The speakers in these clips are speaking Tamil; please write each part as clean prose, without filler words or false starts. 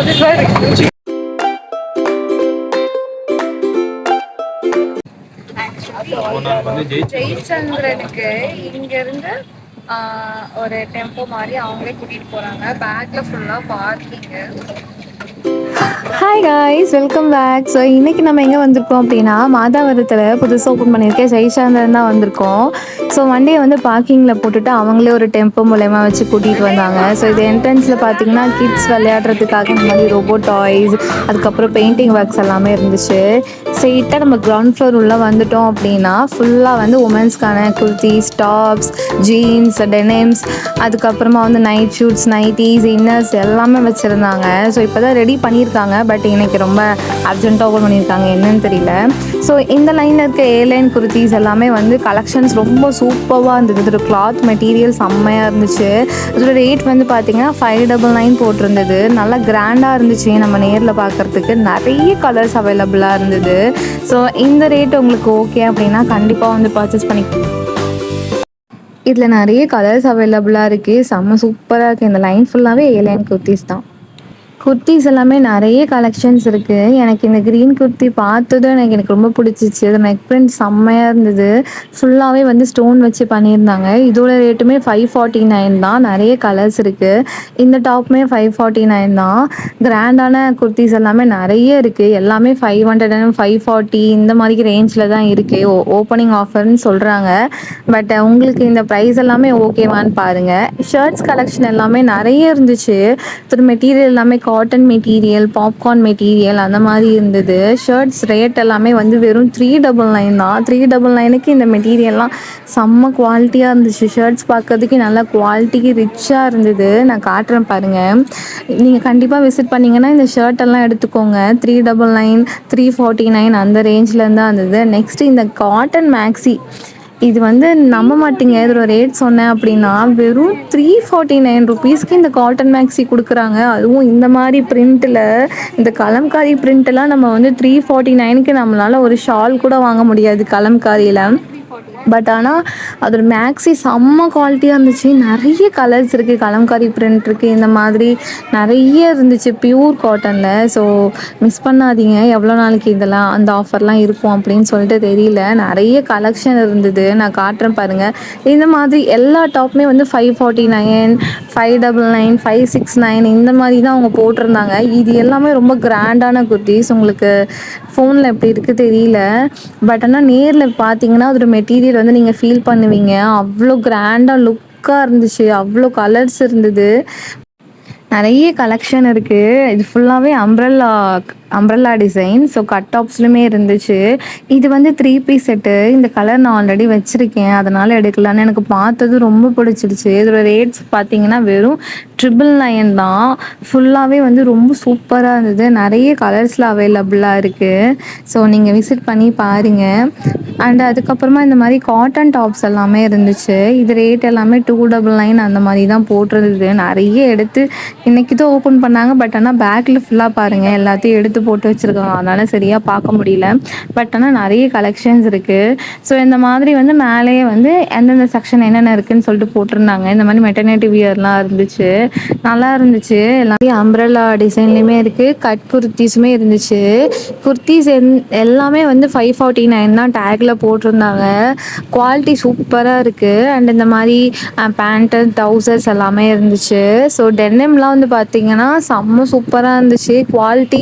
புதுசா இருக்கு. ஜெயச்சந்திரனுக்கு இங்க இருந்து ஒரு டெம்போ மாதிரி அவங்களே கூட்டிட்டு போறாங்க. பேக்ல ஃபுல்லா parking. Hi guys, welcome back. So இன்றைக்கி நம்ம எங்கே வந்திருக்கோம் அப்படின்னா, மாதாவரத்தில் புதுசாக ஓப்பன் பண்ணியிருக்கேன் ஜெயச்சந்திரன் தான் வந்திருக்கோம். ஸோ வண்டியை வந்து பார்க்கிங்கில் போட்டுட்டு அவங்களே ஒரு டெம்போ மூலயமா வச்சு கூட்டிகிட்டு வந்தாங்க. ஸோ இது என்ட்ரன்ஸில் பார்த்தீங்கன்னா கிட்ஸ் விளையாடுறதுக்காக இந்த மாதிரி ரோபோ டாய்ஸ், அதுக்கப்புறம் பெயிண்டிங் ஒர்க்ஸ் எல்லாமே இருந்துச்சு. ஸ்ட்ரெயிட்டாக நம்ம கிரவுண்ட் ஃப்ளோர் உள்ளே வந்துட்டோம் அப்படின்னா ஃபுல்லாக வந்து உமன்ஸ்க்கான குர்த்திஸ், டாப்ஸ், ஜீன்ஸ், டெனிம்ஸ், அதுக்கப்புறமா வந்து நைட் ஷூட்ஸ், நைட்டீஸ், இன்னர்ஸ் எல்லாமே வச்சுருந்தாங்க. ஸோ இப்போ தான் ரெடி பண்ணியிருக்காங்க. பட் இன்றைக்கி ரொம்ப அர்ஜென்ட்டாக ஓப்பன் பண்ணியிருக்காங்க, என்னன்னு தெரியல. ஸோ இந்த லைனில் இருக்க ஏலைன் குர்த்திஸ் எல்லாமே வந்து கலெக்ஷன்ஸ் ரொம்ப சூப்பராக இருந்தது. இதோட கிளாத் மெட்டீரியல் செம்மையாக இருந்துச்சு. இதோட ரேட் வந்து பார்த்திங்கன்னா 599 போட்டிருந்தது. நல்லா கிராண்டாக இருந்துச்சு. நம்ம நேரில் பார்க்குறதுக்கு நிறைய கலர்ஸ் அவைலபிளாக இருந்தது. ஸோ இந்த ரேட் உங்களுக்கு ஓகே அப்படின்னா கண்டிப்பாக வந்து பர்ச்சேஸ் பண்ணி. இதில் நிறைய கலர்ஸ் அவைலபிளாக இருக்குது. செம்ம சூப்பராக இருக்குது. இந்த லைன் ஃபுல்லாகவே ஏலைன் குர்த்திஸ் தான். குர்த்திஸ் எல்லாமே நிறைய கலெக்ஷன்ஸ் இருக்குது. எனக்கு இந்த க்ரீன் குர்த்தி பார்த்ததும் எனக்கு ரொம்ப பிடிச்சிச்சு. அது நெக் பிரிண்ட் செம்மையாக இருந்தது. ஃபுல்லாகவே வந்து ஸ்டோன் வச்சு பண்ணியிருந்தாங்க. இதோட ரேட்டுமே 549 தான். நிறைய கலர்ஸ் இருக்குது. இந்த டாப்புமே 549 தான். கிராண்டான குர்த்திஸ் எல்லாமே நிறைய இருக்குது. எல்லாமே 500 and 540 இந்த மாதிரி ரேஞ்சில் தான் இருக்குது. ஓப்பனிங் ஆஃபர்னு சொல்கிறாங்க. பட் உங்களுக்கு இந்த ப்ரைஸ் எல்லாமே ஓகேவான்னு பாருங்கள். ஷர்ட்ஸ் கலெக்ஷன் எல்லாமே நிறைய இருந்துச்சு. மெட்டீரியல் எல்லாமே காட்டன் மெட்டீரியல், பாப்கார்ன் மெட்டீரியல் அந்த மாதிரி இருந்தது. ஷர்ட்ஸ் ரேட் எல்லாமே வந்து வெறும் 399 தான். 399க்கு இந்த மெட்டீரியல்லாம் செம்ம குவாலிட்டியாக இருந்துச்சு. ஷர்ட்ஸ் பார்க்கறதுக்கு நல்லா குவாலிட்டிக்கு ரிச்சாக இருந்தது. நான் காட்டுறேன் பாருங்கள். நீங்கள் கண்டிப்பாக விசிட் பண்ணிங்கன்னா இந்த ஷர்ட்டெல்லாம் எடுத்துக்கோங்க. 399, 349 அந்த ரேஞ்சில் தான் இருந்தது. நெக்ஸ்ட்டு இந்த காட்டன் மேக்ஸி, இது வந்து நம்ப மாட்டீங்க, இதோட ரேட் சொன்னேன் அப்படின்னா வெறும் 349 ருபீஸ்க்கு இந்த காட்டன் மேக்ஸி கொடுக்குறாங்க. அதுவும் இந்த மாதிரி பிரிண்ட்டில், இந்த கலம்காரி பிரிண்ட்டெல்லாம் நம்ம வந்து 349க்கு நம்மளால் ஒரு ஷால் கூட வாங்க முடியாது கலம்காரியில். பட் ஆனால் அதோட மேக்ஸி செம்ம குவாலிட்டியாக இருந்துச்சு. நிறைய கலர்ஸ் இருக்குது, கலம்காரி பிரிண்ட் இருக்குது, இந்த மாதிரி நிறைய இருந்துச்சு பியூர் காட்டனில். ஸோ மிஸ் பண்ணாதீங்க. எவ்வளோ நாளைக்கு இதெல்லாம் அந்த ஆஃபர்லாம் இருக்கும் அப்படின்னு சொல்லிட்டு தெரியல. நிறைய கலெக்ஷன் இருந்தது. நான் காட்டுறேன் பாருங்கள். இந்த மாதிரி எல்லா டாப்புமே வந்து 549, 599, 569 இந்த மாதிரி தான் அவங்க போட்டிருந்தாங்க. இது எல்லாமே ரொம்ப கிராண்டான குர்த்திஸ். உங்களுக்கு ஃபோனில் எப்படி இருக்குது தெரியல. பட் ஆனால் நேரில் பார்த்தீங்கன்னா அதோட மெட்டீரியல் வந்து நீங்கள் ஃபீல் பண்ணுவீங்க. அவ்வளோ கிராண்டாக லுக்காக இருந்துச்சு. அவ்வளோ கலர்ஸ் இருந்தது. நிறைய கலெக்ஷன் இருக்குது. இது ஃபுல்லாகவே அம்ப்ரெல்லா டிசைன். ஸோ கட் டாப்ஸ்லுமே இருந்துச்சு. இது வந்து 3 பீஸ் செட்டு. இந்த கலர் நான் ஆல்ரெடி வச்சுருக்கேன், அதனால் எடுக்கலான்னு. எனக்கு பார்த்தது ரொம்ப பிடிச்சிருச்சு. இதோட ரேட்ஸ் பார்த்தீங்கன்னா வெறும் 999 தான். ஃபுல்லாகவே வந்து ரொம்ப சூப்பராக இருந்தது. நிறைய கலர்ஸில் அவைலபிளாக இருக்குது. ஸோ நீங்கள் விசிட் பண்ணி பாருங்கள். அண்ட் அதுக்கப்புறமா இந்த மாதிரி காட்டன் டாப்ஸ் எல்லாமே இருந்துச்சு. இது ரேட் எல்லாமே 299 அந்த மாதிரி தான் போட்டிருந்தது. நிறைய எடுத்து இன்றைக்கி தான் ஓப்பன் பண்ணாங்க. பட் ஆனால் பேக்கில் ஃபுல்லாக பாருங்கள், எல்லாத்தையும் எடுத்து போட்டு வச்சுருக்காங்க. அதனால் சரியாக பார்க்க முடியல. பட் ஆனால் நிறைய கலெக்ஷன்ஸ் இருக்குது. ஸோ இந்த மாதிரி வந்து மேலேயே வந்து எந்தெந்த செக்ஷன் என்னென்ன இருக்குதுன்னு சொல்லிட்டு போட்டிருந்தாங்க. இந்த மாதிரி மெட்டர்னிட்டி வியர்லாம் இருந்துச்சு. நல்லா இருந்துச்சு. எல்லாமே அம்ப்ரெல்லா டிசைன்லேயுமே இருக்குது. கட் குர்த்திஸுமே இருந்துச்சு. குர்த்திஸ் எல்லாமே வந்து 549 தான் டேக்கில் போட்டிருந்தாங்க. குவாலிட்டி சூப்பராக இருக்குது. அண்ட் இந்த மாதிரி பேண்ட்டு, ட்ரௌசர்ஸ் எல்லாமே இருந்துச்சு. ஸோ டெனிம்லாம் வந்து பார்த்திங்கன்னா செம்ம சூப்பராக இருந்துச்சு. குவாலிட்டி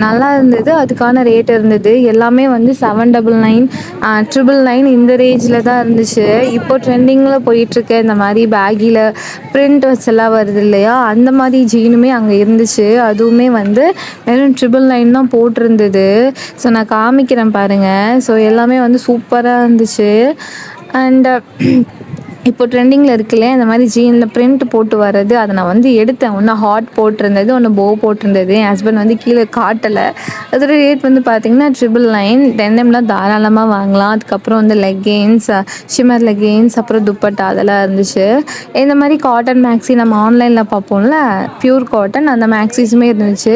நல்லா இருந்தது. அதுக்கான ரேட் இருந்தது. எல்லாமே வந்து 799, 999 இந்த ரேஞ்சில் தான் இருந்துச்சு. இப்போ ட்ரெண்டிங்கில் போயிட்டுருக்க இந்த மாதிரி பேக்கில் பிரிண்ட் வச்செல்லாம் வருது இல்லையா, அந்த மாதிரி ஜீனுமே அங்கே இருந்துச்சு. அதுவுமே வந்து வெறும் 999 தான் போட்டிருந்தது. ஸோ நான் காமிக்கிறேன் பாருங்கள். ஸோ எல்லாமே வந்து சூப்பராக இருந்துச்சு. அண்ட் இப்போ ட்ரெண்டிங்கில் இருக்குல்லையே இந்த மாதிரி ஜீனில் பிரிண்ட் போட்டு வர்றது, அதை நான் வந்து எடுத்தேன். ஒன்று ஹாட் போட்டிருந்தது, ஒன்று போ போட்டிருந்தது. என் ஹஸ்பண்ட் வந்து கீழே காட்டலை. அதோட ரேட் வந்து பார்த்திங்கன்னா 999. டெனிம்லாம் தாராளமாக வாங்கலாம். அதுக்கப்புறம் வந்து லெகின்ஸ், ஷிமர் லெகின்ஸ், அப்புறம் துப்பட்டா அதெல்லாம் இருந்துச்சு. இந்த மாதிரி காட்டன் மேக்ஸி நம்ம ஆன்லைனில் பார்ப்போம்ல, பியூர் காட்டன், அந்த மேக்ஸிஸுமே இருந்துச்சு.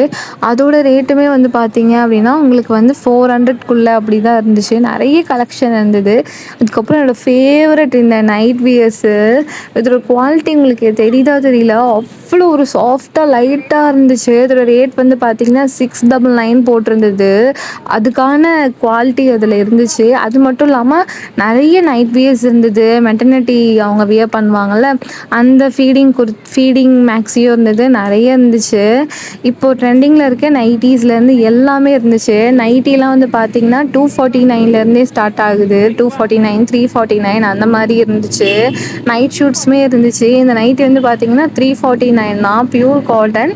அதோட ரேட்டுமே வந்து பார்த்திங்க அப்படின்னா உங்களுக்கு வந்து 400க்குள்ளே அப்படி தான் இருந்துச்சு. நிறைய கலெக்ஷன் இருந்தது. அதுக்கப்புறம் என்னோடய ஃபேவரட் இந்த நைட் வியர் பியர்ஸு. இதோட குவாலிட்டி உங்களுக்கு தெரியுதா தெரியல, அவ்வளோ ஒரு சாஃப்டாக லைட்டாக இருந்துச்சு. இதோட ரேட் வந்து பார்த்திங்கன்னா 699 போட்டிருந்தது. அதுக்கான குவாலிட்டி அதில் இருந்துச்சு. அது மட்டும் இல்லாமல் நிறைய நைட் வியர்ஸ் இருந்தது. மெட்டர்னிட்டி அவங்க வியர் பண்ணுவாங்கள்ல, அந்த ஃபீடிங் மேக்ஸியும் இருந்தது. நிறைய இருந்துச்சு. இப்போது ட்ரெண்டிங்கில் இருக்க நைட்டீஸ்லேருந்து எல்லாமே இருந்துச்சு. நைட்டிலாம் வந்து பார்த்திங்கன்னா 249லேருந்தே ஸ்டார்ட் ஆகுது. 249, 349 அந்த மாதிரி இருந்துச்சு. நைட் ஷூட்ஸுமே இருந்துச்சு. இந்த நைட்டி வந்து பார்த்திங்கன்னா 349 தான். பியூர் காட்டன்,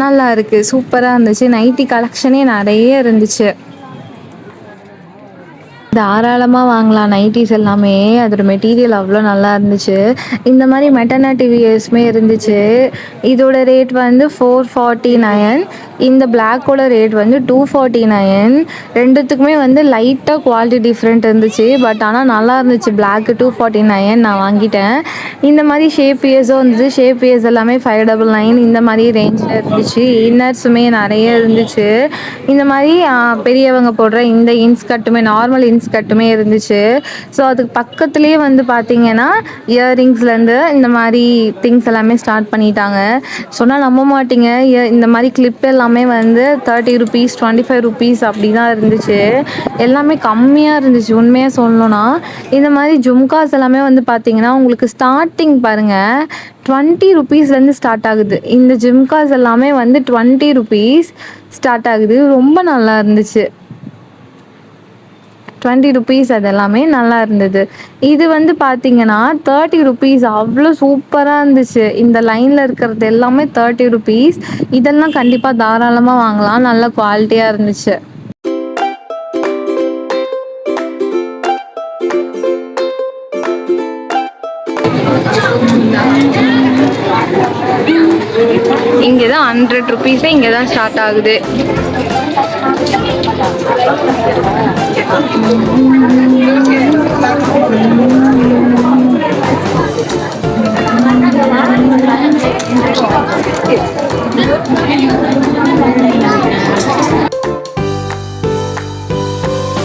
நல்லா இருக்குது, சூப்பராக இருந்துச்சு. நைட்டி கலெக்ஷனே நிறைய இருந்துச்சு. தாராளமாக வாங்கலாம் நைட்டீஸ் எல்லாமே. அதோட மெட்டீரியல் அவ்வளோ நல்லா இருந்துச்சு. இந்த மாதிரி மெட்டர்னிட்டி வியர்ஸுமே இருந்துச்சு. இதோட ரேட் வந்து 449. இந்த பிளாக்கோட ரேட் வந்து 249. ரெண்டுத்துக்குமே வந்து லைட்டாக குவாலிட்டி டிஃப்ரெண்ட் இருந்துச்சு. பட் ஆனால் நல்லா இருந்துச்சு. பிளாக்கு 249 நான் வாங்கிட்டேன். இந்த மாதிரி ஷேப் வியர்ஸும் இருந்துச்சு. ஷேப் வியர்ஸ் எல்லாமே 599 இந்த மாதிரி ரேஞ்சில் இருந்துச்சு. இன்னர்ஸுமே நிறைய இருந்துச்சு. இந்த மாதிரி பெரியவங்க போடுற இந்த இன்ஸ்கட்டுமே, நார்மல் இன்ஸ்கட்டுமே இருந்துச்சு. ஸோ அதுக்கு பக்கத்துலேயே வந்து பார்த்திங்கன்னா இயரிங்ஸ்லேருந்து இந்த மாதிரி திங்ஸ் எல்லாமே ஸ்டார்ட் பண்ணிட்டாங்க. சொன்னால் நம்ப மாட்டிங்க, இந்த மாதிரி கிளிப் எல்லாமே வந்து 30 ருபீஸ், 25 ருபீஸ் அப்படி தான் இருந்துச்சு. எல்லாமே கம்மியாக இருந்துச்சு உண்மையாக சொல்லணும்னா. இந்த மாதிரி ஜும்காஸ் எல்லாமே வந்து பார்த்திங்கன்னா உங்களுக்கு ஸ்டார்டிங் பாருங்கள் 20 ருபீஸ்லேருந்து ஸ்டார்ட் ஆகுது. இந்த ஜிம்காஸ் எல்லாமே வந்து 20 ருபீஸ் ஸ்டார்ட் ஆகுது. ரொம்ப நல்லா இருந்துச்சு. 20 ருபீஸ் அது எல்லாமே நல்லா இருந்தது. இது வந்து பார்த்திங்கன்னா 30 ருபீஸ், அவ்வளோ சூப்பராக இருந்துச்சு. இந்த லைனில் இருக்கிறது எல்லாமே 30 ருபீஸ். இதெல்லாம் கண்டிப்பாக தாராளமாக வாங்கலாம், நல்ல குவாலிட்டியாக இருந்துச்சு. இங்கே தான் 100 ருபீஸே இங்கே தான் ஸ்டார்ட் ஆகுது.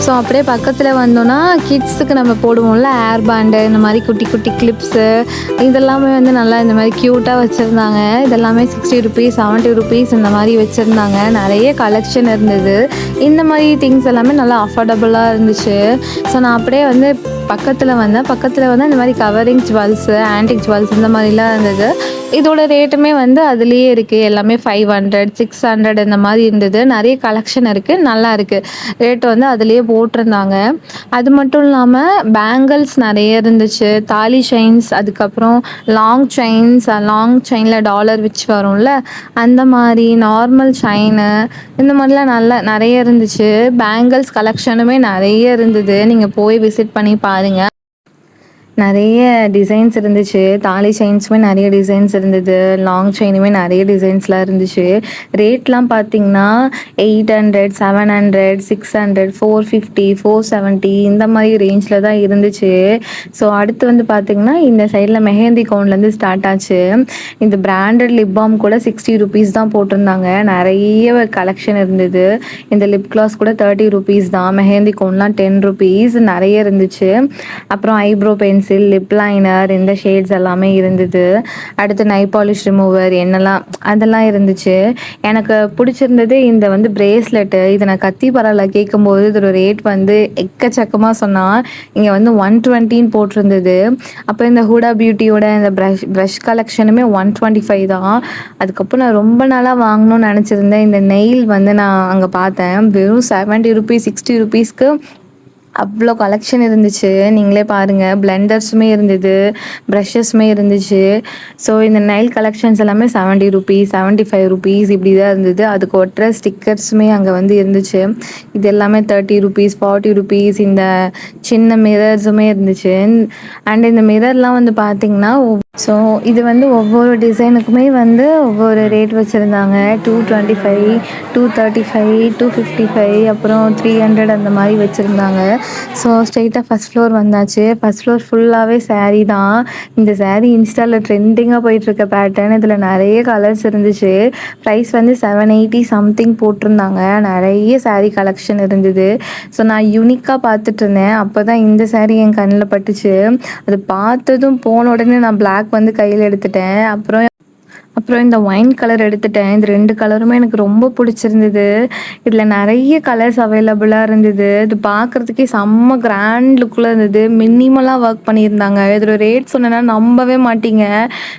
ஸோ அப்படியே பக்கத்தில் வந்தோன்னா கிட்ஸுக்கு நம்ம போடுவோம்ல ஏர் பேண்டு, இந்த மாதிரி குட்டி குட்டி கிளிப்ஸு, இதெல்லாமே வந்து நல்லா இந்த மாதிரி க்யூட்டாக வச்சுருந்தாங்க. இதெல்லாமே 60 ருபீஸ், 70 ருபீஸ் இந்த மாதிரி வச்சுருந்தாங்க. நிறைய கலெக்ஷன் இருந்தது. இந்த மாதிரி திங்ஸ் எல்லாமே நல்லா அஃபோர்டபுளாக இருந்துச்சு. ஸோ நான் அப்படியே வந்து பக்கத்தில் வந்து இந்த மாதிரி கவரிங் ஜுவல்ஸு, ஆன்டிக் ஜுவல்ஸ் இந்த மாதிரிலாம் இருந்தது. இதோட ரேட்டுமே வந்து அதுலேயே இருக்குது. எல்லாமே 500, 600 இந்த மாதிரி இருந்தது. நிறைய கலெக்ஷன் இருக்குது, நல்லா இருக்குது. ரேட்டு வந்து அதுலேயே போட்டிருந்தாங்க. அது மட்டும் இல்லாமல் பேங்கிள்ஸ் நிறைய இருந்துச்சு. தாலி செயின்ஸ், அதுக்கப்புறம் லாங் செயினில் டாலர் வச்சு வரும்ல, அந்த மாதிரி நார்மல் செயினு, இந்த மாதிரிலாம் நிறைய இருந்துச்சு. பேங்கிள்ஸ் கலெக்ஷனுமே நிறைய இருந்தது. நீங்கள் போய் விசிட் பண்ணி பாருங்கள். நிறைய டிசைன்ஸ் இருந்துச்சு. தாலி செயின்ஸுமே நிறைய டிசைன்ஸ் இருந்தது. லாங் செயினுமே நிறைய டிசைன்ஸ்லாம் இருந்துச்சு. ரேட்லாம் பார்த்திங்கன்னா 800, 700, 600, 450, 470 இந்த மாதிரி ரேஞ்சில் தான் இருந்துச்சு. ஸோ அடுத்து வந்து பார்த்திங்கன்னா இந்த சைடில் மெஹந்தி கவுன்லேருந்து ஸ்டார்ட் ஆச்சு. இந்த பிராண்டட் லிப் பாம் கூட 60 ருபீஸ் தான் போட்டிருந்தாங்க. நிறைய கலெக்ஷன் இருந்தது. இந்த லிப் கிளாஸ் கூட 30 ருபீஸ் தான். மெஹந்தி கவுன்லாம் 10 ருபீஸ் நிறைய இருந்துச்சு. அப்புறம் ஐப்ரோ பென்சில், லிப் லைனர், இந்த ஷேட்ஸ் எல்லாமே இருந்தது. அடுத்து நை பாலிஷ் ரிமூவர் அதெல்லாம் இருந்துச்சு. எனக்கு பிடிச்சிருந்தது இந்த வந்து பிரேஸ்லெட்டு. இதை நான் கத்தி பரவாயில்ல கேட்கும்போது இதோட ரேட் வந்து எக்கச்சக்கமாக சொன்னால் இங்கே வந்து 120 போட்டிருந்தது. அப்போ இந்த ஹூடா பியூட்டியோட இந்த ப்ரஷ் கலெக்ஷனுமே 125 தான். அதுக்கப்புறம் நான் ரொம்ப நாளாக வாங்கணும்னு நினச்சிருந்தேன். இந்த நெயில் வந்து நான் அங்கே பார்த்தேன். வெறும் 70 ருபீஸ், 60 ருபீஸ்க்கு அவ்வளோ கலெக்ஷன் இருந்துச்சு. நீங்களே பாருங்கள். பிளெண்டர்ஸுமே இருந்தது, ப்ரஷஸுமே இருந்துச்சு. ஸோ இந்த நெயில் கலெக்ஷன்ஸ் எல்லாமே 70 ருபீஸ், 75 ருபீஸ் இப்படி தான் இருந்தது. அதுக்கு ஒட்டுற ஸ்டிக்கர்ஸுமே அங்கே வந்து இருந்துச்சு. இது எல்லாமே 30 ருபீஸ், 40 ருபீஸ். இந்த சின்ன மிரர்ஸுமே இருந்துச்சு. அண்ட் இந்த மிரர்லாம் வந்து பார்த்திங்கன்னா ஸோ இது வந்து ஒவ்வொரு டிசைனுக்குமே வந்து ஒவ்வொரு ரேட் வச்சுருந்தாங்க. 225, 235, 255, அப்புறம் 300 அந்த மாதிரி வச்சுருந்தாங்க. ஸோ ஸ்ட்ரெயிட்டாக ஃபஸ்ட் ஃப்ளோர் வந்தாச்சு. ஃபஸ்ட் ஃப்ளோர் ஃபுல்லாகவே saree தான். இந்த saree இன்ஸ்டாவில் ட்ரெண்டிங்காக போயிட்டுருக்க பேட்டர்ன். இதில் நிறைய கலர்ஸ் இருந்துச்சு. ப்ரைஸ் வந்து 780 சம்திங் போட்டிருந்தாங்க. நிறைய saree கலெக்ஷன் இருந்தது. ஸோ நான் யூனிக்காக பார்த்துட்டு இருந்தேன். அப்போ தான் இந்த saree என் கண்ணில் பட்டுச்சு. அது பார்த்ததும் போன உடனே நான் Black வந்து கையில் எடுத்துட்டேன். அப்புறம் இந்த ஒயின் கலர் எடுத்துட்டேன். இந்த 2 கலருமே எனக்கு ரொம்ப பிடிச்சிருந்தது. இதில் நிறைய கலர்ஸ் அவைலபிளாக இருந்தது. இது பார்க்குறதுக்கே செம்ம கிராண்ட் லுக்கில் இருந்தது. மினிமலாக ஒர்க் பண்ணியிருந்தாங்க. இதோட ரேட் சொன்னேன்னா நம்பவே மாட்டீங்க.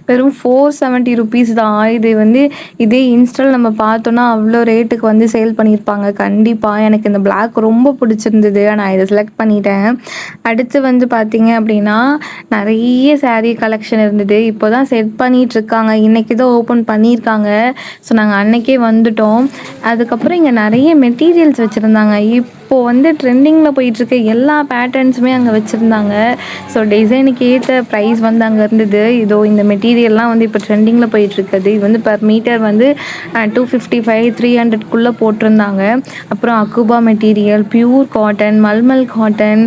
வெறும் 470 ருபீஸ் தான். இது வந்து இதே இன்ஸ்டால் நம்ம பார்த்தோன்னா அவ்வளோ ரேட்டுக்கு வந்து சேல் பண்ணியிருப்பாங்க கண்டிப்பாக. எனக்கு இந்த Black ரொம்ப பிடிச்சிருந்தது. நான் இதை செலக்ட் பண்ணிட்டேன். அடுத்து வந்து பார்த்தீங்க அப்படின்னா நிறைய saree கலெக்ஷன் இருந்தது. இப்போ தான் செட் பண்ணிகிட்டு இருக்காங்க. இன்றைக்கி தான் ஓப்பன் பண்ணியிருக்காங்க. ஸோ நாங்கள் அன்னைக்கே வந்துட்டோம். அதுக்கப்புறம் இங்கே நிறைய மெட்டீரியல்ஸ் வச்சுருந்தாங்க. இப்போது வந்து ட்ரெண்டிங்கில் போயிட்டுருக்க எல்லா பேட்டர்ன்ஸுமே அங்கே வச்சுருந்தாங்க. ஸோ டிசைனுக்கு ஏற்ற ப்ரைஸ் வந்து அங்கே இருந்தது. இதோ இந்த மெட்டீரியல்லாம் வந்து இப்போ ட்ரெண்டிங்கில் போயிட்டுருக்குது. இது வந்து பர் மீட்டர் வந்து 255 300க்குள்ளே போட்டிருந்தாங்க. அப்புறம் அக்குபா material, pure cotton, mulmul cotton,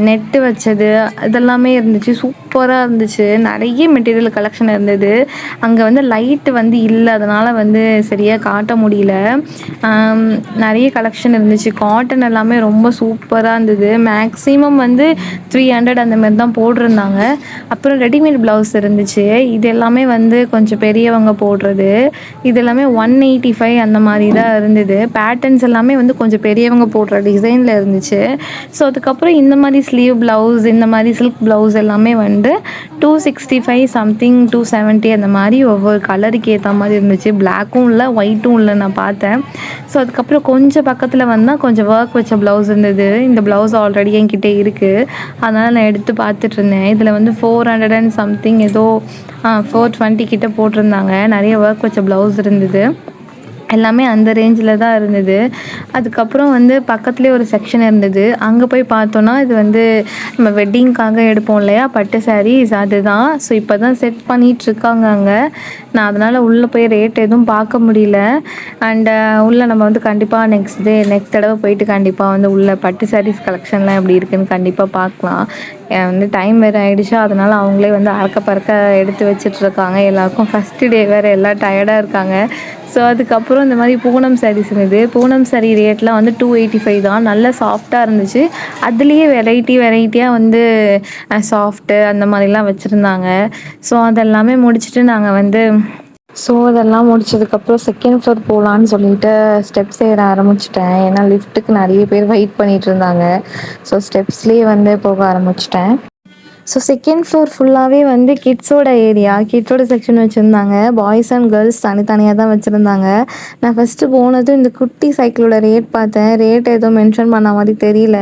net வச்சது இதெல்லாமே இருந்துச்சு. சூப்பராக இருந்துச்சு. நிறைய மெட்டீரியல் கலெக்ஷன் இருந்தது. அங்கே வந்து லைட்டு வந்து இல்லை, அதனால் வந்து சரியாக காட்ட முடியல. நிறைய கலெக்ஷன் இருந்துச்சு. காட்டன் எல்லாமே ரொம்ப சூப்பராக இருந்தது. மேக்ஸிமம் வந்து 300 அந்த மாதிரி தான் போட்டிருந்தாங்க. அப்புறம் ரெடிமேட் ப்ளவுஸ் இருந்துச்சு. இது எல்லாமே வந்து கொஞ்சம் பெரியவங்க போடுறது. இது எல்லாமே 185 அந்த மாதிரி தான் இருந்தது. பேட்டர்ன்ஸ் எல்லாமே வந்து கொஞ்சம் பெரியவங்க போடுற டிசைனில் இருந்துச்சு. ஸோ அதுக்கப்புறம் இந்த மாதிரி ஸ்லீவ் ப்ளவுஸ், இந்த மாதிரி சில்க் ப்ளவுஸ் எல்லாமே வந்து 265 சம்திங் 270 அந்த மாதிரி ஒவ்வொரு கலருக்கு ஏற்ற மாதிரி இருந்துச்சு. பிளாக்கும் இல்லை, ஒயிட்டும் இல்லை நான் பார்த்தேன். ஸோ அதுக்கப்புறம் கொஞ்சம் பக்கத்தில் வந்தால் கொஞ்சம் ஒர்க் வச்ச ப்ளவுஸ் இருந்தது. இந்த ப்ளவுஸ் ஆல்ரெடி என்கிட்ட இருக்குது, அதனால் நான் எடுத்து பார்த்துட்டு இருந்தேன். இதில் வந்து 400 அண்ட் சம்திங் ஏதோ 420 கிட்ட போட்டிருந்தாங்க. நிறைய ஒர்க் வச்ச ப்ளவுஸ் இருந்தது. எல்லாமே அந்த ரேஞ்சில் தான் இருந்தது. அதுக்கப்புறம் வந்து பக்கத்துலேயே ஒரு செக்ஷன் இருந்தது. அங்கே போய் பார்த்தோன்னா இது வந்து நம்ம வெட்டிங்க்காக எடுப்போம் இல்லையா பட்டு சாரீஸ், அதுதான். ஸோ இப்போ தான் செட் பண்ணிகிட்ருக்காங்க அங்கே. நான் அதனால் உள்ளே போய் ரேட் எதுவும் பார்க்க முடியல. அண்டு உள்ளே நம்ம வந்து கண்டிப்பாக நெக்ஸ்ட் தடவை போயிட்டு கண்டிப்பாக வந்து உள்ள பட்டு சாரீஸ் கலெக்ஷன்லாம் எப்படி இருக்குதுன்னு கண்டிப்பாக பார்க்கலாம். வந்து டைம் வேறு ஆகிடுச்சா, அதனால் அவங்களே வந்து அறக்க பறக்க எடுத்து வச்சிட்ருக்காங்க. எல்லாருக்கும் ஃபஸ்ட்டு டே வேறு, எல்லாம் டயர்டாக இருக்காங்க. ஸோ அதுக்கப்புறம் இந்த மாதிரி பூனம் சாரீஸ் இருந்தது. பூனம் சாரீ ரேட்லாம் வந்து 285 தான். நல்லா சாஃப்டாக இருந்துச்சு. அதுலேயே வெரைட்டியாக வந்து சாஃப்ட்டு அந்த மாதிரிலாம் வச்சுருந்தாங்க. ஸோ அதெல்லாமே முடிச்சுட்டு நாங்கள் வந்து அதெல்லாம் முடிச்சதுக்கப்புறம் செகண்ட் ஃப்ளோர் போகலான்னு சொல்லிட்டு ஸ்டெப்ஸ் ஏற ஆரம்பிச்சிட்டேன். ஏன்னா லிஃப்ட்டுக்கு நிறைய பேர் வெயிட் பண்ணிகிட்டு இருந்தாங்க. ஸோ ஸ்டெப்ஸ்லேயே வந்து போக ஆரம்பிச்சிட்டேன். ஸோ செகண்ட் ஃப்ளோர் ஃபுல்லாகவே வந்து கிட்ஸோட ஏரியா, கிட்ஸோட செக்ஷன் வச்சுருந்தாங்க. பாய்ஸ் அண்ட் கேர்ள்ஸ் தனித்தனியாக தான் வச்சுருந்தாங்க. நான் ஃபஸ்ட்டு போனதும் இந்த குட்டி சைக்கிளோட ரேட் பார்த்தேன். ரேட் எதுவும் மென்ஷன் பண்ண மாதிரி தெரியல.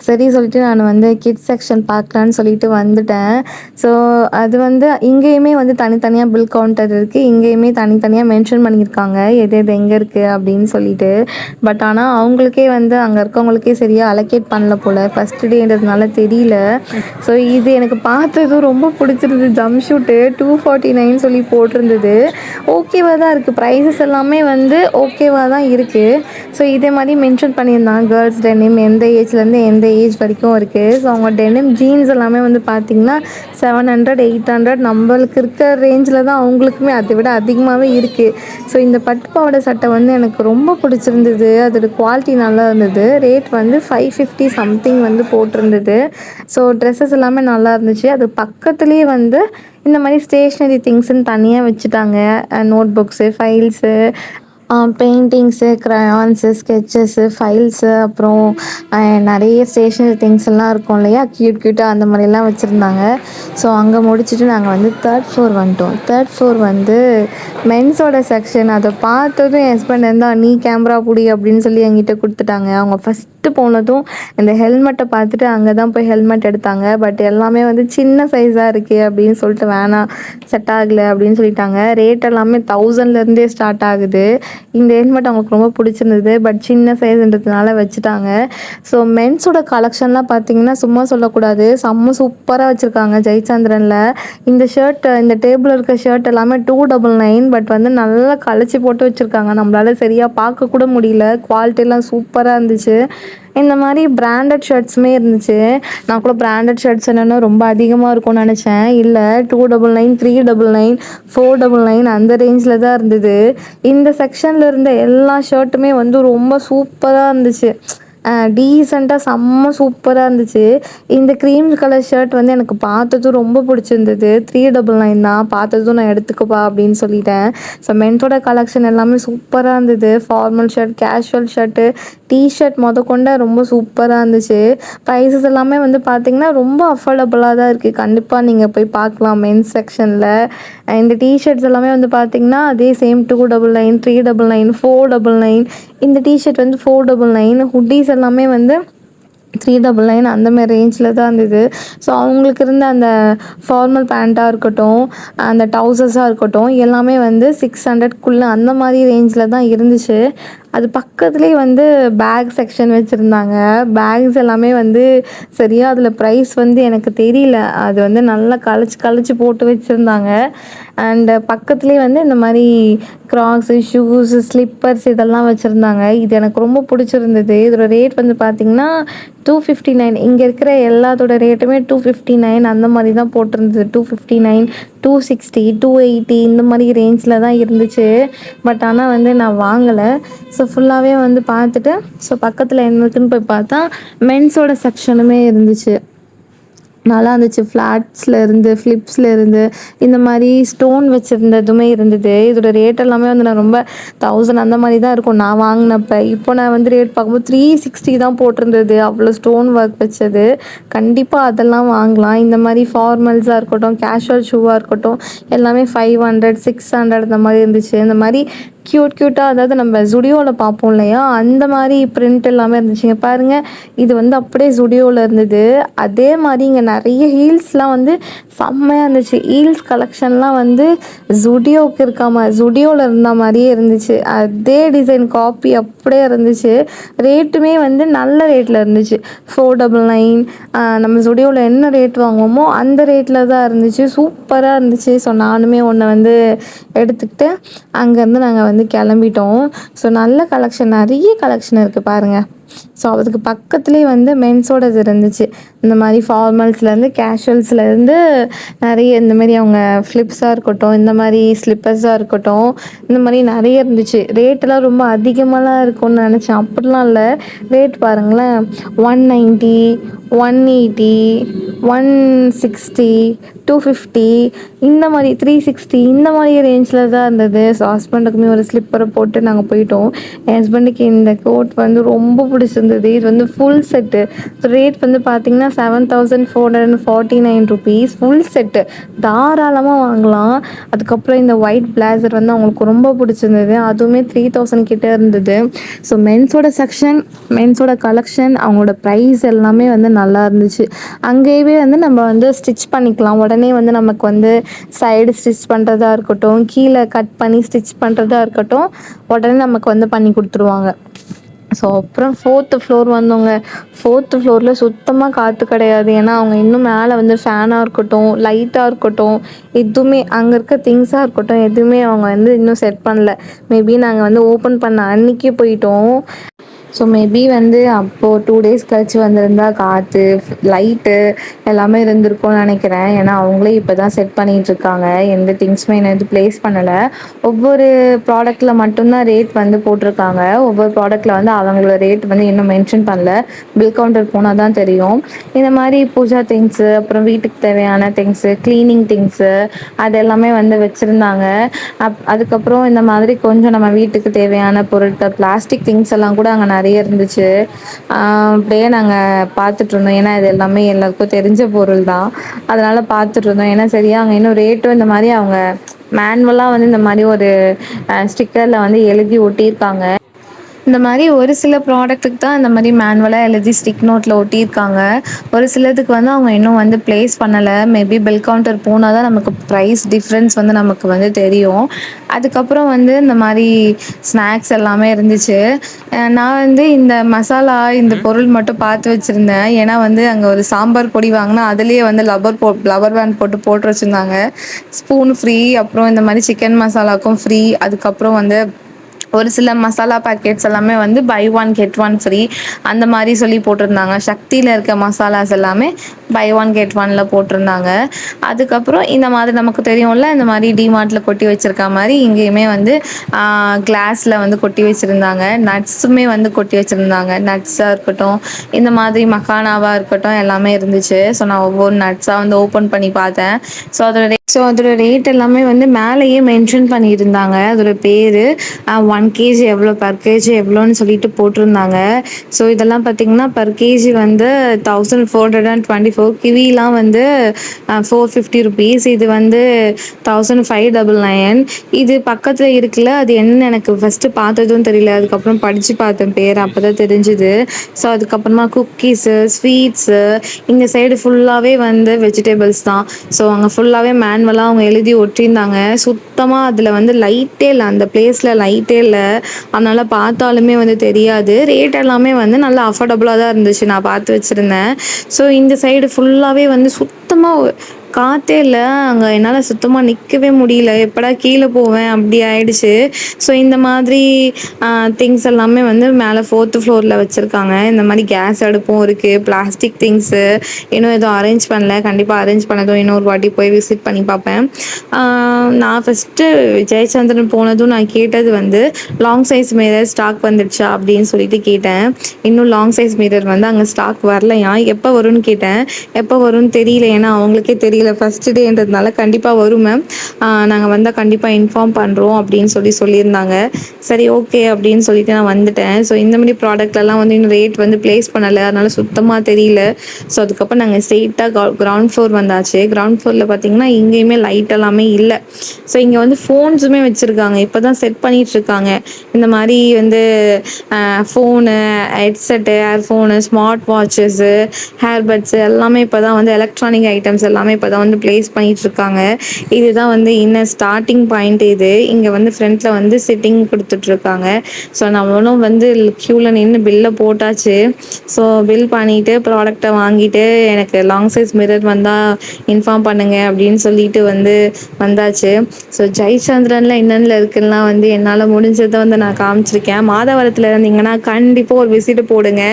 சரி சொல்லிட்டு நான் வந்து கிட்ஸ் செக்ஷன் பார்க்கலான்னு சொல்லிட்டு வந்துட்டேன். ஸோ அது வந்து இங்கேயுமே வந்து தனித்தனியாக பில் கவுண்டர் இருக்குது. இங்கேயுமே தனித்தனியாக மென்ஷன் பண்ணியிருக்காங்க எது எங்கே இருக்குது அப்படின்னு சொல்லிட்டு. பட் ஆனால் அவங்களுக்கே வந்து அங்கே இருக்கவங்களுக்கே சரியாக அலோகேட் பண்ணல போல், ஃபஸ்ட்டு டேன்றதுனால தெரியல. ஸோ இது எனக்கு பார்த்ததும் ரொம்ப பிடிச்சிருந்தது. ஜம்ப் ஷூட்டு 249 சொல்லி போட்டிருந்தது. ஓகேவாக தான் இருக்குது. ப்ரைஸஸ் எல்லாமே வந்து ஓகேவாக தான் இருக்குது. ஸோ இதே மாதிரி மென்ஷன் பண்ணியிருந்தாங்க கேர்ள்ஸ் டெனிம் எந்த ஏஜ்லேருந்து எந்த ஏஜ் வரைக்கும் இருக்குது. ஸோ அவங்க டெனிம் ஜீன்ஸ் எல்லாமே வந்து பார்த்திங்கன்னா 700 800 நம்மளுக்கு இருக்க ரேஞ்சில் தான் அவங்களுக்குமே அதை விட அதிகமாகவே இருக்குது. ஸோ இந்த பட்டு பாவாடை சட்டை வந்து எனக்கு ரொம்ப பிடிச்சிருந்தது. அதோட குவாலிட்டி நல்லா இருந்தது. ரேட் வந்து 550 சம்திங் வந்து போட்டிருந்தது. ஸோ ட்ரெஸ்ஸஸ் எல்லாமே நல்லா இருந்துச்சு. அது பக்கத்துலேயே வந்து இந்த மாதிரி ஸ்டேஷ்னரி திங்ஸ்ன்னு தனியாக வச்சுட்டாங்க. Note books, files, paintings, crayons, sketches, files, அப்புறம் நிறைய ஸ்டேஷ்னரி திங்ஸ் எல்லாம் இருக்கும் இல்லையா, க்யூட்டாக அந்த மாதிரிலாம் வச்சுருந்தாங்க. ஸோ அங்கே முடிச்சுட்டு நாங்கள் வந்து 3rd ஃப்ளோர் வந்துட்டோம். 3rd ஃப்ளோர் வந்து மென்ஸோட செக்ஷன். அதை பார்த்ததும் என் ஹஸ்பண்ட் இருந்தால் நீ கேமரா பிடி அப்படின்னு சொல்லி என்கிட்ட கொடுத்துட்டாங்க. அவங்க ஃபஸ்ட்டு போனதும் இந்த ஹெல்மெட்டை பார்த்துட்டு அங்கே தான் போய் ஹெல்மெட் எடுத்தாங்க. பட் எல்லாமே வந்து சின்ன சைஸாக இருக்குது அப்படின்னு சொல்லிட்டு வேணாம், செட் ஆகலை அப்படின்னு சொல்லிட்டாங்க. ரேட் எல்லாமே 1000லேருந்தே ஸ்டார்ட் ஆகுது. இந்த ஹெல்மெட் அவங்களுக்கு ரொம்ப பிடிச்சிருந்தது. பட் சின்ன சைஸ்ன்றதுனால வச்சுட்டாங்க. ஸோ மென்ஸோட கலெக்ஷன்லாம் பார்த்தீங்கன்னா சும்மா சொல்லக்கூடாது, செம்ம சூப்பராக வச்சுருக்காங்க ஜெயச்சந்திரனில். இந்த ஷர்ட், இந்த டேபிள் இருக்க ஷர்ட் எல்லாமே 299. பட் வந்து நல்லா கழிச்சு போட்டு வச்சுருக்காங்க. நம்மளால சரியாக பார்க்க கூட முடியல. குவாலிட்டிலாம் சூப்பராக இருந்துச்சு. இந்த மாதிரி பிராண்டட் ஷர்ட்ஸுமே இருந்துச்சு. நான் கூட பிராண்டட் ஷர்ட்ஸ் என்னென்னா ரொம்ப அதிகமாக இருக்கும்னு நினச்சேன். இல்லை 299, 399, 499 அந்த ரேஞ்சில் தான் இருந்தது. இந்த செக்ஷனில் இருந்த எல்லா ஷர்ட்டுமே வந்து ரொம்ப சூப்பராக இருந்துச்சு. டீசெண்டாக செம்ம சூப்பராக இருந்துச்சு. இந்த க்ரீம் கலர் ஷர்ட் வந்து எனக்கு பார்த்ததும் ரொம்ப பிடிச்சிருந்தது. 399 தான், பார்த்ததும் நான் எடுத்துக்கப்பா அப்படின்னு சொல்லிட்டேன். ஸோ மென்ஸோட கலெக்ஷன் எல்லாமே சூப்பராக இருந்தது. Formal shirt, casual shirt, T shirt மொதற்கொண்டு ரொம்ப சூப்பராக இருந்துச்சு. ப்ரைஸஸ் எல்லாமே வந்து பார்த்திங்கன்னா ரொம்ப அஃபோர்டபுளாக தான் இருக்குது. கண்டிப்பாக நீங்கள் போய் பார்க்கலாம் மென்ஸ் செக்ஷனில். இந்த டிஷர்ட்ஸ் எல்லாமே வந்து பார்த்திங்கன்னா அதே சேம் 299, 399, 499. இந்த டிஷர்ட் வந்து 499. ஹுட்டீஸ் எல்லாமே வந்து 399 அந்தமாரி ரேஞ்சில் தான் இருந்தது. ஸோ அவங்களுக்கு இருந்த அந்த ஃபார்மல் பேண்ட்டாக இருக்கட்டும், அந்த ட்ரௌசர்ஸாக இருக்கட்டும், எல்லாமே வந்து 600க்குள்ளே அந்த மாதிரி ரேஞ்சில் தான் இருந்துச்சு. அது பக்கத்துலேயே வந்து பேக் செக்ஷன் வச்சுருந்தாங்க. பேக்ஸ் எல்லாமே வந்து சரியாக அதில் ப்ரைஸ் வந்து எனக்கு தெரியல. அது வந்து நல்லா கழிச்சு போட்டு வச்சுருந்தாங்க. அண்டு பக்கத்துலேயே வந்து இந்த மாதிரி க்ராக்ஸு, ஷூஸு, ஸ்லிப்பர்ஸ் இதெல்லாம் வச்சுருந்தாங்க. இது எனக்கு ரொம்ப பிடிச்சிருந்தது. இதோட ரேட் வந்து பார்த்திங்கன்னா 259. இங்கே இருக்கிற எல்லாத்தோட ரேட்டுமே 259 அந்த மாதிரி தான் போட்டிருந்தது. 259, 260, 280 இந்த மாதிரி ரேஞ்சில் தான் இருந்துச்சு. பட் ஆனால் வந்து நான் வாங்கலை. ஸோ ஃபுல்லாகவே வந்து பார்த்துட்டு, ஸோ பக்கத்தில் என்ன இருக்குதுன்னு போய் பார்த்தா மென்ஸோட செக்ஷனுமே இருந்துச்சு. நல்லா இருந்துச்சு. ஃப்ளிப்ஸில் இருந்து இந்த மாதிரி ஸ்டோன் வச்சுருந்ததுமே இருந்தது. இதோட ரேட் எல்லாமே வந்து நான் ரொம்ப 1000 அந்த மாதிரி தான் இருக்கும் நான் வாங்கினப்ப. இப்போ நான் வந்து ரேட் பார்க்கும்போது 360 தான் போட்டிருந்தது. அவ்வளோ ஸ்டோன் ஒர்க் வச்சது. கண்டிப்பாக அதெல்லாம் வாங்கலாம். இந்த மாதிரி ஃபார்மல்ஸாக இருக்கட்டும், கேஷுவல் ஷூவாக இருக்கட்டும், எல்லாமே 500, 600 இந்த மாதிரி இருந்துச்சு. இந்த மாதிரி க்யூட்டாக, அதாவது நம்ம ஜுடியோவில் பார்ப்போம் இல்லையா, அந்த மாதிரி பிரிண்ட் எல்லாமே இருந்துச்சுங்க. பாருங்கள், இது வந்து அப்படியே ஜுடியோவில் இருந்தது. அதே மாதிரி இங்கே நிறைய ஹீல்ஸ்லாம் வந்து செம்மையாக இருந்துச்சு. ஹீல்ஸ் கலெக்ஷன்லாம் வந்து ஜுடியோவுக்கு ஜுடியோவில் இருந்த மாதிரியே இருந்துச்சு. அதே டிசைன் காப்பி அப்படியே இருந்துச்சு. ரேட்டுமே வந்து நல்ல ரேட்டில் இருந்துச்சு. 499. நம்ம ஜுடியோவில் என்ன ரேட் வாங்குவோமோ அந்த ரேட்டில் தான் இருந்துச்சு. சூப்பராக இருந்துச்சு. ஸோ நானுமே ஒன்று வந்து எடுத்துக்கிட்டு அங்கேருந்து நாங்கள் வந்து கிளம்பிட்டோம். ஸோ நல்ல கலெக்ஷன், நிறைய கலெக்ஷன் இருக்குது பாருங்கள். ஸோ அதுக்கு பக்கத்துலேயே வந்து மென்ஸோடது இருந்துச்சு. இந்த மாதிரி ஃபார்மல்ஸ்லேருந்து கேஷுவல்ஸ்லேருந்து நிறைய இந்த மாதிரி அவங்க ஃப்ளிப்ஸாக இருக்கட்டும், இந்த மாதிரி ஸ்லிப்பர்ஸாக இருக்கட்டும், இந்த மாதிரி நிறைய இருந்துச்சு. ரேட்டெல்லாம் ரொம்ப அதிகமாகலாம் இருக்கும்னு நினச்சேன். அப்படிலாம் இல்லை. ரேட் பாருங்களேன், 190, 180, 160, 250 இந்த மாதிரி 360 இந்த மாதிரி ரேஞ்சில் தான் இருந்தது. ஸோ ஹஸ்பண்டுக்குமே ஒரு ஸ்லிப்பரை போட்டு நாங்கள் போயிட்டோம். என் ஹஸ்பண்டுக்கு இந்த கோட் வந்து ரொம்ப பிடிச்சிருந்தது. இது வந்து ஃபுல் செட்டு. ரேட் வந்து பார்த்திங்கன்னா 7449 rupees ஃபுல் செட்டு. தாராளமாக வாங்கலாம். அதுக்கப்புறம் இந்த ஒயிட் பிளேசர் வந்து அவங்களுக்கு ரொம்ப பிடிச்சிருந்தது. அதுவுமே 3000 கிட்டே இருந்தது. ஸோ மென்ஸோட செக்ஷன், மென்ஸோட கலெக்ஷன், அவங்களோட ப்ரைஸ் எல்லாமே வந்து நல்லா இருந்துச்சு. அங்கேயே வந்து நம்ம வந்து ஸ்டிச் பண்ணிக்கலாம். உடனே வந்து நமக்கு வந்து சைடு ஸ்டிச் பண்ணுறதா இருக்கட்டும், கீழே கட் பண்ணி ஸ்டிச் பண்ணுறதா இருக்கட்டும், உடனே நமக்கு வந்து பண்ணி கொடுத்துருவாங்க. ஸோ அப்புறம் 4th floor வந்தோங்க. 4th floorல சுத்தமாக காற்று கிடையாது. ஏன்னா அவங்க இன்னும் மேலே வந்து ஃபேனாக இருக்கட்டும், லைட்டாக இருக்கட்டும், எதுவுமே அங்கே இருக்க திங்ஸாக இருக்கட்டும், எதுவுமே அவங்க வந்து இன்னும் செட் பண்ணல. மேபி நாங்கள் வந்து ஓப்பன் பண்ண அன்றைக்கே போயிட்டோம். ஸோ மேபி வந்து அப்போது 2 days கழிச்சு வந்திருந்தா காற்று, லைட்டு எல்லாமே இருந்திருக்கும்னு நினைக்கிறேன். ஏன்னா அவங்களே இப்போ தான் செட் பண்ணிகிட்ருக்காங்க. எந்த திங்ஸுமே என்ன இது ப்ளேஸ் பண்ணலை. ஒவ்வொரு ப்ராடக்ட்டில் மட்டும்தான் ரேட் வந்து போட்டிருக்காங்க. ஒவ்வொரு ப்ராடக்ட்டில் வந்து அவங்களோட ரேட் வந்து இன்னும் மென்ஷன் பண்ணல. பில் கவுண்டர் போனால் தான் தெரியும். இந்த மாதிரி பூஜா திங்ஸு, அப்புறம் வீட்டுக்கு தேவையான திங்ஸு, க்ளீனிங் திங்ஸு, அது எல்லாமே வந்து வச்சுருந்தாங்க. அதுக்கப்புறம் இந்த மாதிரி கொஞ்சம் நம்ம வீட்டுக்கு தேவையான பொருட்கள், பிளாஸ்டிக் திங்ஸ் எல்லாம் கூட அங்கே நிறைய இருந்துச்சு. அப்படியே நாங்கள் பார்த்துட்ருந்தோம். ஏன்னா இது எல்லாமே எல்லாருக்கும் தெரிஞ்ச பொருள் தான். அதனால் பார்த்துட்ருந்தோம். ஏன்னா சரியா அங்கே இன்னும் ரேட்டும் இந்த மாதிரி அவங்க மேனுவலாக வந்து இந்த மாதிரி ஒரு ஸ்டிக்கரில் வந்து எழுதி ஒட்டியிருக்காங்க. இந்த மாதிரி ஒரு சில ப்ராடக்ட்டுக்கு தான் இந்த மாதிரி மேனுவலாக எழுதி ஸ்டிக் நோட்டில் ஒட்டியிருக்காங்க. ஒரு சிலதுக்கு வந்து அவங்க இன்னும் வந்து ப்ளேஸ் பண்ணலை. மேபி பில் கவுண்டர் போனால் தான் நமக்கு ப்ரைஸ் டிஃப்ரென்ஸ் வந்து நமக்கு வந்து தெரியும். அதுக்கப்புறம் வந்து இந்த மாதிரி ஸ்நாக்ஸ் எல்லாமே இருந்துச்சு. நான் வந்து இந்த மசாலா, இந்த பொருள் மட்டும் பார்த்து வச்சுருந்தேன். ஏன்னா வந்து அங்கே ஒரு சாம்பார் பொடி வாங்கினா அதுலேயே வந்து லப்பர் பேண்ட் போட்டு வச்சுருந்தாங்க. ஸ்பூன் ஃப்ரீ, அப்புறம் இந்த மாதிரி சிக்கன் மசாலாவுக்கும் ஃப்ரீ. அதுக்கப்புறம் வந்து ஒரு சில மசாலா பாக்கெட்ஸ் எல்லாமே வந்து buy one get one free அந்த மாதிரி சொல்லி போட்டிருந்தாங்க. சக்தியில் இருக்க மசாலாஸ் எல்லாமே பை ஒன் கெட் ஒன்ல போட்டிருந்தாங்க. அதுக்கப்புறம் இந்த மாதிரி நமக்கு தெரியும்ல, இந்த மாதிரி டிமார்ட்டில் கொட்டி வச்சிருக்க மாதிரி இங்கேயுமே வந்து கிளாஸில் வந்து கொட்டி வச்சுருந்தாங்க. நட்ஸுமே வந்து கொட்டி வச்சுருந்தாங்க. நட்ஸாக இருக்கட்டும், இந்த மாதிரி மக்கானாவாக இருக்கட்டும், எல்லாமே இருந்துச்சு. ஸோ நான் ஒவ்வொரு நட்ஸாக வந்து ஓப்பன் பண்ணி பார்த்தேன். அதோட ரேட் எல்லாமே வந்து மேலேயே மென்ஷன் பண்ணியிருந்தாங்க. அதோட பேர் 1 கேஜி எவ்வளோ, பர் கேஜி எவ்வளோன்னு சொல்லிட்டு போட்டிருந்தாங்க. ஸோ இதெல்லாம் பார்த்திங்கன்னா பர் கேஜி வந்து 1424. கிவிலாம் வந்து 450 ருபீஸ். இது வந்து 1599. இது பக்கத்தில் இருக்குல்ல, அது என்னன்னு எனக்கு ஃபஸ்ட்டு பார்த்ததும் தெரியல. அதுக்கப்புறம் படித்து பார்த்தேன் பேர், அப்போ தான் தெரிஞ்சுது. ஸோ அதுக்கப்புறமா குக்கீஸு, ஸ்வீட்ஸு, இந்த சைடு ஃபுல்லாகவே வந்து வெஜிடபிள்ஸ் தான். ஸோ அங்கே ஃபுல்லாகவே மேனுவலாக அவங்க எழுதி ஒட்டியிருந்தாங்க. சுத்தமாக அதில் வந்து லைட்டே இல்லை, அந்த பிளேஸில் லைட்டே இல்லை. அதனால் பார்த்தாலுமே வந்து தெரியாது. ரேட் எல்லாமே வந்து நல்லா அஃபோர்டபுளாக தான் இருந்துச்சு, நான் பார்த்து வச்சுருந்தேன். ஸோ இந்த சைடு ஃபுல்லாகவே வந்து சுத்தமாக காற்றே இல்லை. அங்கே என்னால் சுத்தமாக நிற்கவே முடியல. எப்படா கீழே போவேன் அப்படி ஆயிடுச்சு. ஸோ இந்த மாதிரி திங்ஸ் எல்லாமே வந்து மேலே 4th ஃப்ளோரில் வச்சுருக்காங்க. இந்த மாதிரி கேஸ் அடுப்பும் இருக்குது. பிளாஸ்டிக் திங்ஸு இன்னும் எதுவும் அரேஞ்ச் பண்ணல. கண்டிப்பாக அரேஞ்ச் பண்ணதும் இன்னொரு வாட்டி போய் விசிட் பண்ணி பார்ப்பேன். நான் ஃபஸ்ட்டு ஜெயச்சந்திரன் போனதும் நான் கேட்டது வந்து லாங் சைஸ் மிரர் ஸ்டாக் வந்துடுச்சா அப்படின்னு சொல்லிட்டு கேட்டேன். இன்னும் லாங் சைஸ் மிரர் வந்து அங்கே ஸ்டாக் வரலையா. எப்போ வரும்னு கேட்டேன். எப்போ வரும்னு தெரியல, ஏன்னா அவங்களுக்கே தெரியல, ஃபஸ்ட்டு டேன்றதுனால. கண்டிப்பாக வரும் மேம், நாங்கள் வந்தால் கண்டிப்பாக இன்ஃபார்ம் பண்ணுறோம் அப்படின்னு சொல்லியிருந்தாங்க. சரி ஓகே அப்படின்னு சொல்லிட்டு நான் வந்துட்டேன். ஸோ இந்த மாதிரி ப்ராடக்ட்லாம் வந்து இன்னும் ரேட் வந்து ப்ளேஸ் பண்ணலை, அதனால் சுத்தமாக தெரியல. ஸோ அதுக்கப்புறம் நாங்கள் ஸ்ட்ரெயிட்டாக கிரவுண்ட் ஃப்ளோர் வந்தாச்சு. கிரவுண்ட் ஃப்ளோரில் பார்த்திங்கன்னா இங்கேயுமே லைட் எல்லாமே இல்லை. ஸோ இங்கே வந்து ஃபோன்ஸுமே வச்சுருக்காங்க, இப்போ தான் செட் பண்ணிகிட்ருக்காங்க. இந்த மாதிரி வந்து ஃபோனு, ஹெட்செட்டு, ஏர்ஃபோனு, ஸ்மார்ட் வாட்சஸ்ஸு, ஹேர்பட்ஸு எல்லாமே இப்போ தான் வந்து எலக்ட்ரானிக் ஐட்டம்ஸ் எல்லாமே இப்போ தான் வந்து ப்ளேஸ் பண்ணிகிட்ருக்காங்க. இதுதான் வந்து இன்னும் ஸ்டார்டிங் பாயிண்ட். இது இங்கே வந்து ஃப்ரண்ட்டில் வந்து சிட்டிங் கொடுத்துட்ருக்காங்க. ஸோ நம்மளும் வந்து க்யூவில் நின்று பில்லை போட்டாச்சு. ஸோ பில் பண்ணிவிட்டு ப்ராடக்டை வாங்கிட்டு எனக்கு லாங் சைஸ் மிரர் வந்தால் இன்ஃபார்ம் பண்ணுங்கள் அப்படின்னு சொல்லிட்டு வந்து வந்தாச்சு. ஸோ ஜெயச்சந்திரனில் என்னென்ன இருக்குன்னா வந்து என்னால் முடிஞ்சதை வந்து நான் காமிச்சிருக்கேன். மாதவரத்தில் இருந்தீங்கன்னா கண்டிப்பாக ஒரு விசிட்டு போடுங்க.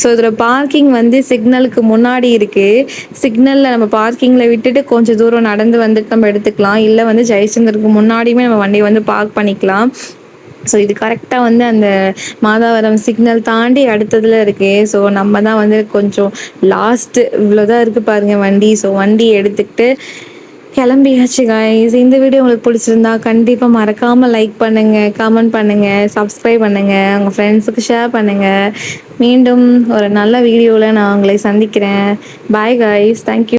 ஸோ இதில் பார்க்கிங் வந்து சிக்னலுக்கு முன்னாடி இருக்குது. சிக்னலில் நம்ம பார்க்கிங்கில் விட்டுட்டு கொஞ்சம் தூரம் நடந்து வந்துட்டு நம்ம எடுத்துக்கலாம். இல்லை வந்து ஜெயச்சந்திரனுக்கு முன்னாடியுமே நம்ம வண்டியை வந்து பார்க் பண்ணிக்கலாம். ஸோ இது கரெக்டாக வந்து அந்த மாதாவரம் சிக்னல் தாண்டி அடுத்ததில் இருக்குது. ஸோ நம்ம தான் வந்து கொஞ்சம் லாஸ்ட்டு இவ்வளோதான் இருக்குது பாருங்கள் வண்டி. ஸோ வண்டி எடுத்துக்கிட்டு கிளம்பியாச்சு காய்ஸ். இந்த வீடியோ உங்களுக்கு பிடிச்சிருந்தா கண்டிப்பாக மறக்காமல் லைக் பண்ணுங்கள், கமெண்ட் பண்ணுங்கள், சப்ஸ்கிரைப் பண்ணுங்கள், உங்கள் ஃப்ரெண்ட்ஸுக்கு ஷேர் பண்ணுங்கள். மீண்டும் ஒரு நல்ல வீடியோவில் நான் உங்களை சந்திக்கிறேன். Bye guys, thank you.